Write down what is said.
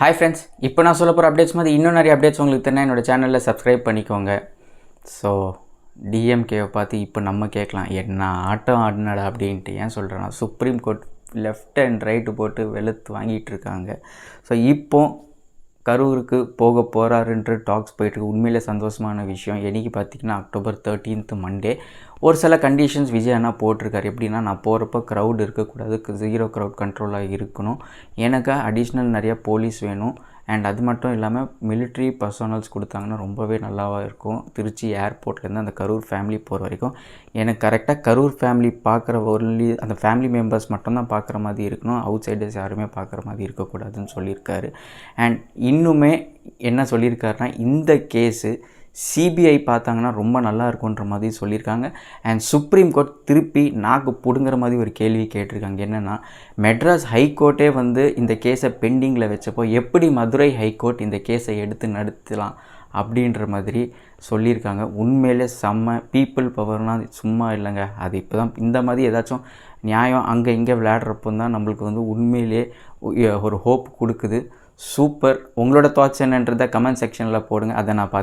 Hi friends, இப்போ நான் சொல்ல போகிற அப்டேட்ஸ் மாதிரி இன்னும் நிறைய அப்டேட்ஸ் உங்களுக்கு தெரியும். என்னோடய சேனலில் சப்ஸ்கிரைப் பண்ணிக்கோங்க. ஸோ டிஎம்கேவை பார்த்து இப்போ நம்ம கேட்கலாம், என்ன ஆட்டம் ஆடினடா அப்படின்ட்டு. ஏன் சொல்கிறேன்னா, supreme court left and right போட்டு வெளுத்து வாங்கிட்டு இருக்காங்க. ஸோ இப்போ கரூருக்கு போக போகிறாருன்ற டாக்ஸ் போயிட்டுருக்கு. உண்மையிலே சந்தோஷமான விஷயம். என்றைக்கு பார்த்திங்கன்னா அக்டோபர் 13 மண்டே. ஒரு சில கண்டிஷன்ஸ் விஜய் அண்ணா போட்டிருக்காரு. எப்படின்னா, நான் போகிறப்போ க்ரௌட் இருக்கக்கூடாது, 0 க்ரௌட் கண்ட்ரோலாக இருக்கணும், எனக்கு அடிஷ்னல் நிறையா போலீஸ் வேணும், அண்ட் அது மட்டும் இல்லாமல் மிலிட்ரி பர்சனல்ஸ் கொடுத்தாங்கன்னா ரொம்பவே நல்லாவாக இருக்கும். திருச்சி ஏர்போர்ட்லேருந்து அந்த கரூர் ஃபேமிலி போகிற வரைக்கும் எனக்கு கரெக்டாக கரூர் ஃபேமிலி பார்க்குற ஒன்லி அந்த ஃபேமிலி மெம்பர்ஸ் மட்டும்தான் பார்க்குற மாதிரி இருக்கணும், அவுட் சைடர்ஸ் யாருமே பார்க்குற மாதிரி இருக்கக்கூடாதுன்னு சொல்லியிருக்காரு. அண்ட் இன்னுமே என்ன சொல்லியிருக்காருன்னா, இந்த கேஸு சிபிஐ பார்த்தாங்கன்னா ரொம்ப நல்லா இருக்குன்ற மாதிரி சொல்லியிருக்காங்க. அண்ட் சுப்ரீம் கோர்ட் திருப்பி நாக்கு பிடுங்குற மாதிரி ஒரு கேள்வி கேட்டிருக்காங்க. என்னென்னா, மெட்ராஸ் ஹைகோர்ட்டே வந்து இந்த கேஸை பெண்டிங்கில் வச்சப்போ எப்படி மதுரை ஹைகோர்ட் இந்த கேஸை எடுத்து நடத்தலாம் அப்படின்ற மாதிரி சொல்லியிருக்காங்க. உண்மையிலே செம்ம பீப்புள் பவர்னால் சும்மா இல்லைங்க. அது இப்போ தான் இந்த மாதிரி ஏதாச்சும் நியாயம் அங்கே இங்கே விளையாடுறப்போ தான் நம்மளுக்கு வந்து உண்மையிலே ஒரு ஹோப் கொடுக்குது. சூப்பர். உங்களோட தாட்ஸ் என்னன்றதை கமெண்ட் செக்ஷனில் போடுங்க, அதை நான் பார்த்து